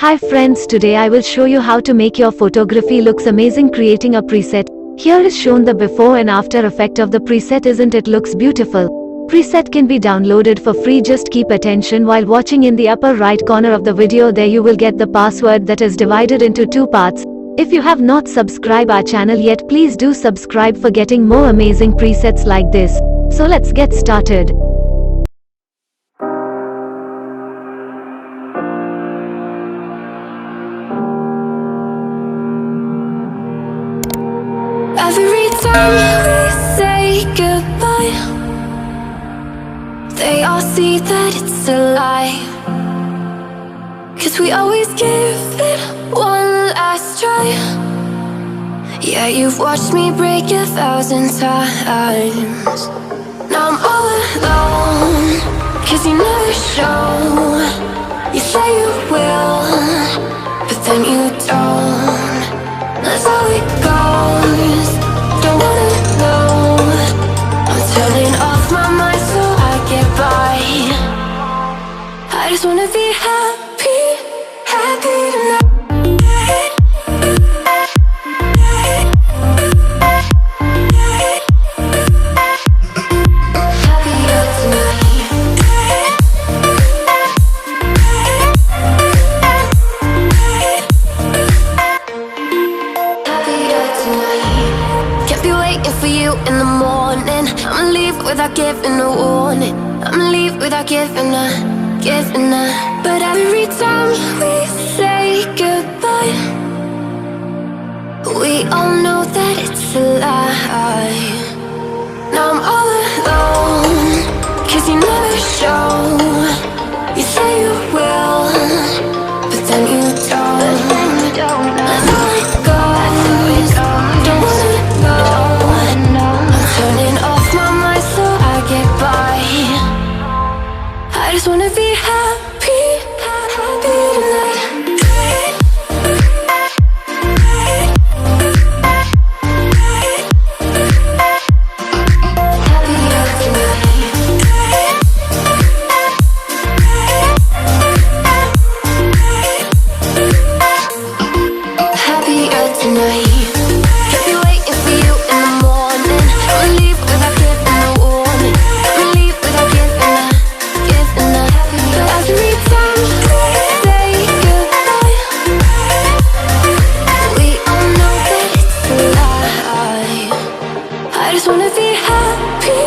Hi friends, today I will show you how to make your photography looks amazing creating a preset. Here is shown the before and after effect of the preset. Isn't it looks beautiful? Preset can be downloaded for free. Just keep attention while watching. In the upper right corner of the video there you will get the password that is divided into two parts. If you have not subscribed our channel yet, please do subscribe for getting more amazing presets like this. So let's get started. Every time we say goodbye, they all see that it's a lie. 'Cause we always give it one last try. Yeah, you've watched me break 1,000 times. Now I'm all alone, 'cause you never show. You say you will, but then you don't. That's how it goes. Don't wanna know. I'm turning off my mind so I get by. I just wanna be happy, happy tonight. Happier tonight. Happier tonight. Can't be waiting for you in the morning. I'ma leave without giving a warning. I'ma leave without giving a. But every time we say goodbye, we all know that it's a lie. Now I'm all alone, 'cause you never show. You say you will, but then you don't. That's how it goes. Don't wanna know. I'm turning off my mind so I get by. I just wanna be happy, happy tonight. Happier tonight. Happier tonight. Can't be waiting for you in the morning. I'ma leave without giving a warning. I'ma leave without giving a. But every time we say goodbye, we all know that it's a lie. I just wanna be happy.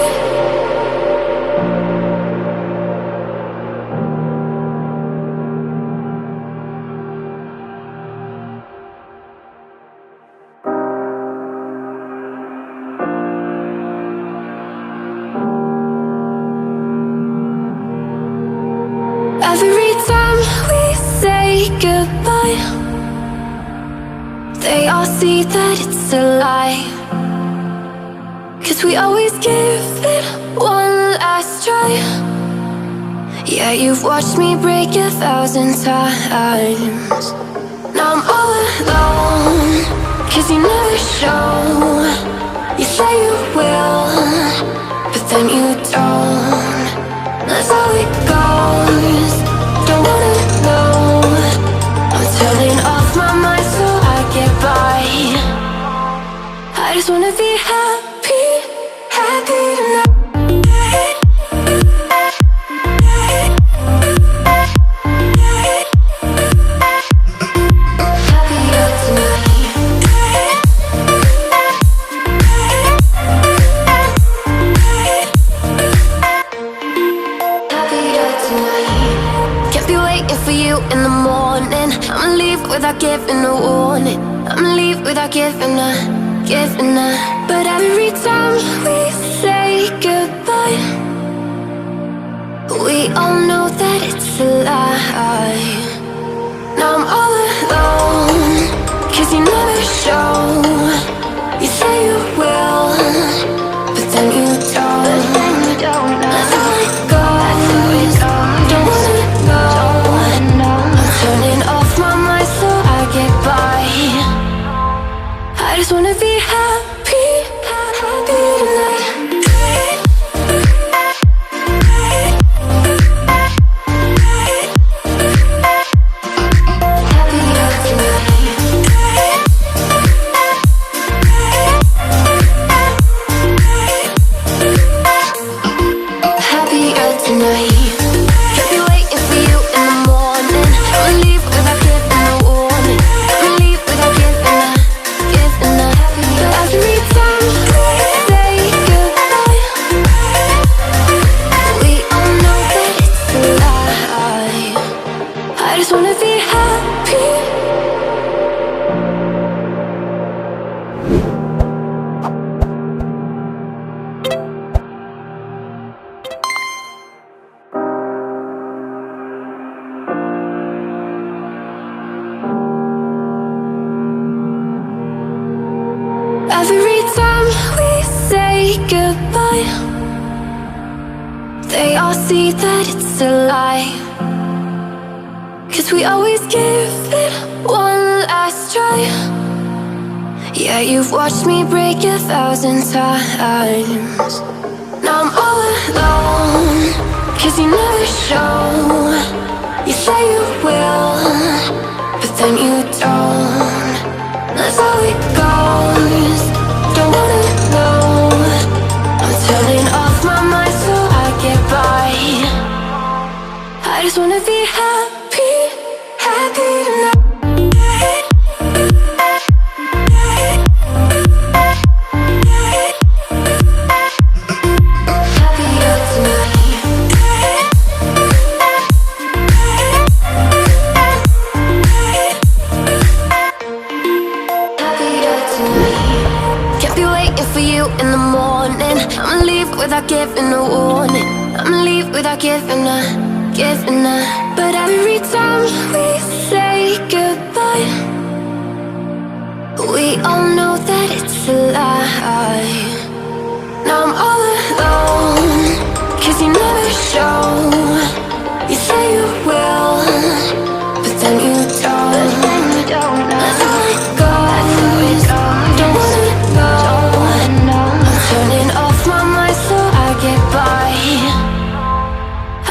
Every time we say goodbye, they all see that it's a lie. 'Cause we always give it one last try. Yeah, you've watched me break 1,000 times. Now I'm all alone, 'cause you never show. You say you will, but then you don't. That's how it goes. Don't wanna know. I'm turning off my mind so I get by. I just wanna be happy, happy tonight. Happier tonight. Happier tonight. Can't be waiting for you in the morning. I'ma leave without giving a warning. I'ma leave without giving a. But every time we say goodbye, we all know that it's a lie. Now I'm all alone, 'cause you never show. You say you will, but then you don't. That's how it goes. Don't wanna know. I'm turning off my mind so I get by. I just wanna be happy, happy tonight. just wanna be happy. Every time we say goodbye, they all see that it's a lie. 'Cause we always give it one last try. Yeah, you've watched me break 1,000 times. Now I'm all alone, 'cause you never show. You say you will, but then you don't. That's how it goes. Don't wanna know. I'm turning off my mind so I get by. I just wanna be happy, happy tonight. Happier tonight. Happier tonight. Can't be waiting for you in the morning. I'ma leave without giving a warning. I'ma leave without giving a. But every time we say goodbye, we all know that it's a lie. Now I'm all alone, 'cause you never show. You say you will, but then you don't. That's how it goes. Don't wanna know. I'm turning off my mind so I get by.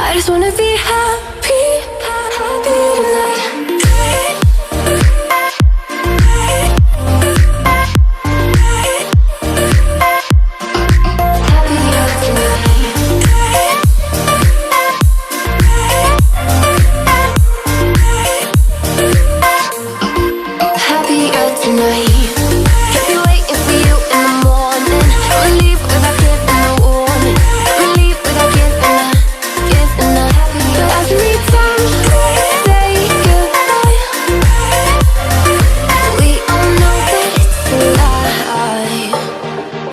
I just wanna be happy, happy tonight. Happier tonight. Happier tonight. Can't be waiting for you in the morning. I'ma leave without giving a warning. I'ma leave without giving a. But every time we say goodbye, we all know that it's a lie.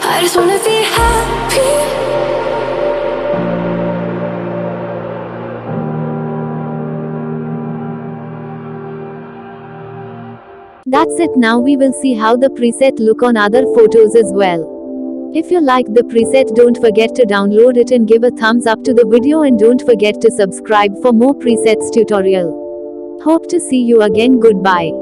I just wanna be happy. That's it. Now we will see how the preset look on other photos as well. If you like the preset, don't forget to download it and give a thumbs up to the video, and don't forget to subscribe for more presets tutorial. Hope to see you again. Goodbye.